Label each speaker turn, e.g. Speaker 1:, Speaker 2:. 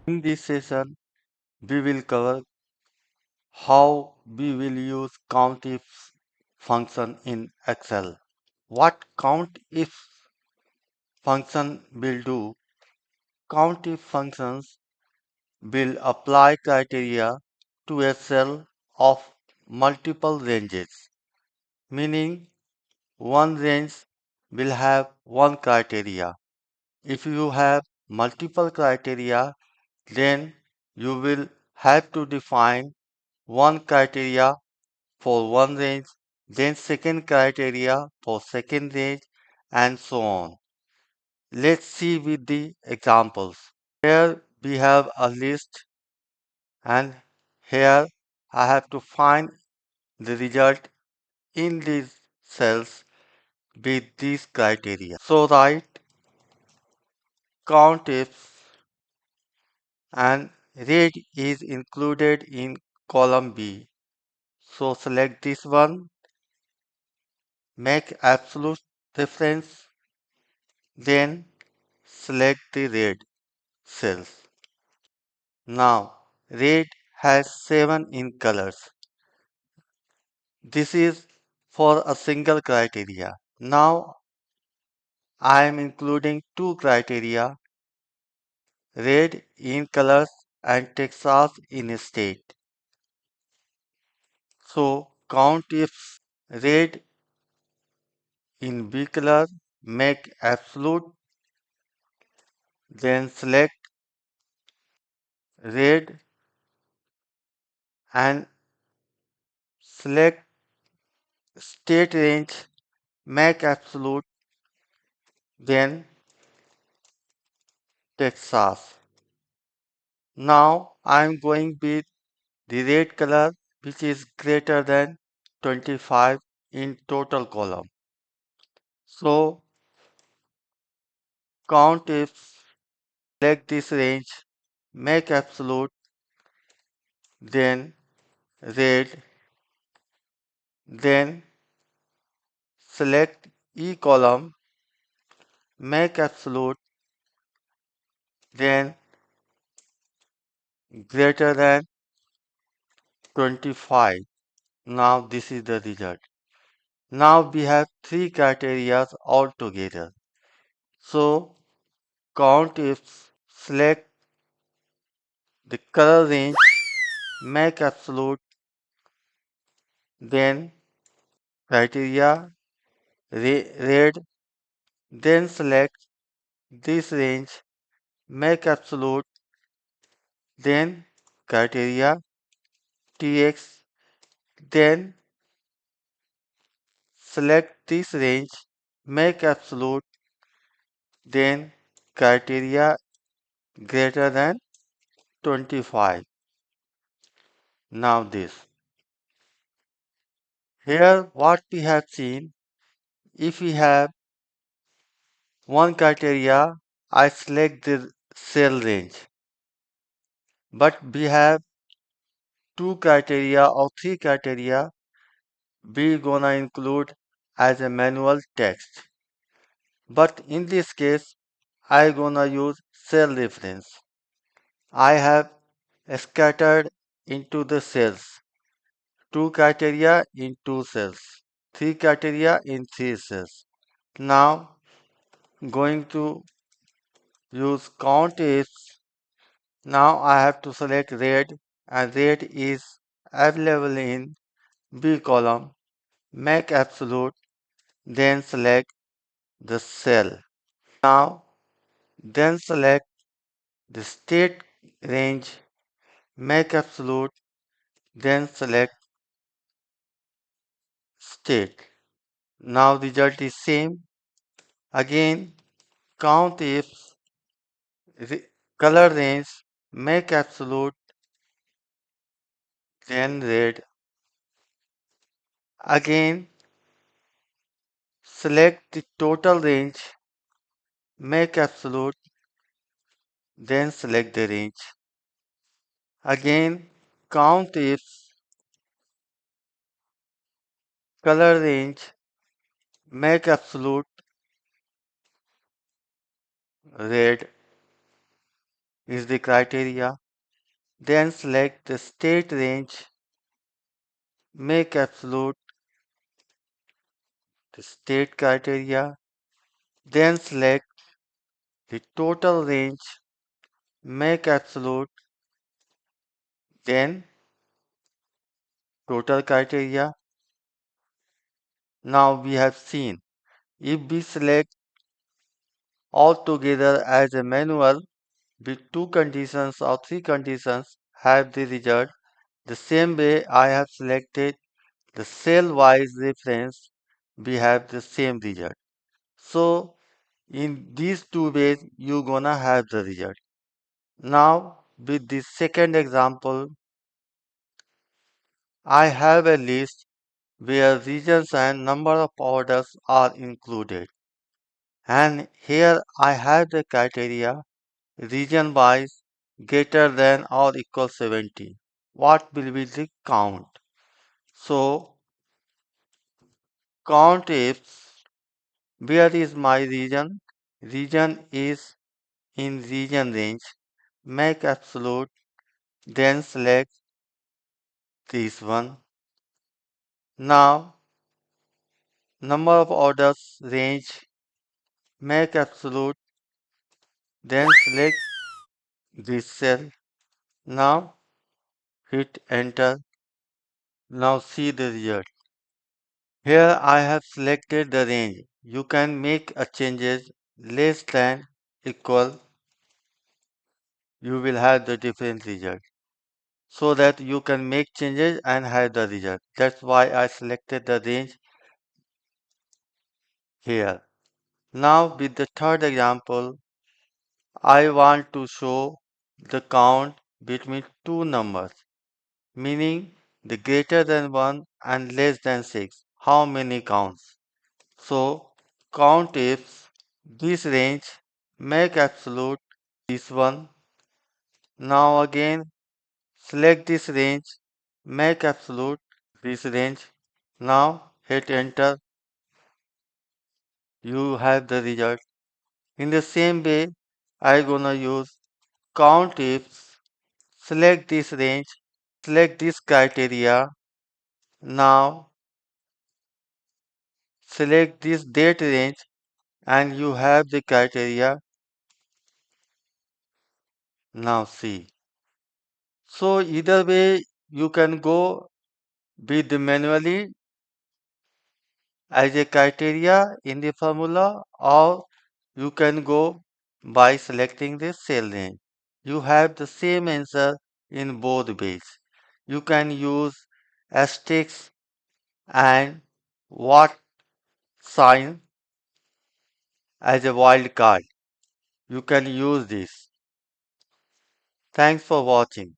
Speaker 1: In this session, we will cover how we will use COUNTIF function in Excel. What COUNTIF function will do? COUNTIF functions will apply criteria to a cell of multiple ranges, meaning one range will have one criteria. If you have multiple criteria, then you will have to define one criteria for one range, then second criteria for second range, and so on. Let's see with the examples. Here we have a list, and here I have to find the result in these cells with these criteria. So write COUNTIF and rate is included in column B. So select this one, make absolute reference, then select the red cells. Now red has 7 in colors. This is for a single criteria. Now I am including two criteria, red in colors and Texas in state. So count if red in B color, make absolute, then select red and select state range, make absolute, then Texas. Now I am going with the red color which is greater than 25 in total column. So count if select this range, make absolute, then red, then select E column, make absolute, then greater than 25. Now this is the result. Now we have three criteria altogether. So count if select the color range, make absolute, then criteria red, then select this range, make absolute, then criteria tx, then select this range, make absolute, then criteria greater than 25. Now this. Here what we have seen, if we have one criteria, I select the cell range. But we have two criteria or three criteria, we gonna include as a manual text. But in this case, I gonna use cell reference. I have scattered into the cells. Two criteria in two cells. Three criteria in three cells. Now going to use COUNTIFs. Now I have to select red, and red is available in B column. Make absolute, then select the cell. Now then select the state range, make absolute, then select state. Now result is same. Again count if color range, make absolute, then red. Again select the total range, make absolute, then select the range. Again count if color range, make absolute, red. is the criteria. Then select the state range, make absolute the state criteria. Then select the total range, make absolute, then total criteria. Now we have seen if we select all together as a manual with two conditions or three conditions have the result. The same way I have selected the cell-wise reference, we have the same result. So in these two ways you gonna have the result. Now with the second example, I have a list where regions and number of orders are included. And here I have the criteria region wise greater than or equal 70. What will be the count? So count if where is my region? Region is in region range. Make absolute, then select this one. Now number of orders range, make absolute, then select this cell. Now hit enter. Now see the result. Here I have selected the range. You can make a changes less than equal. You will have the different result. So that you can make changes and have the result. That's why I selected the range here. Now with the third example, I want to show the count between two numbers, meaning the greater than 1 and less than 6. How many counts? So count if this range, make absolute this one. Now again select this range, make absolute this range. Now hit enter. You have the result. In the same way, I gonna use count if, select this range, select this criteria. Now select this date range and you have the criteria. Now see. So either way you can go with the manually as a criteria in the formula or you can go by selecting the cell range. You have the same answer in both ways. You can use asterisks and what sign as a wild card. You can use this. Thanks for watching.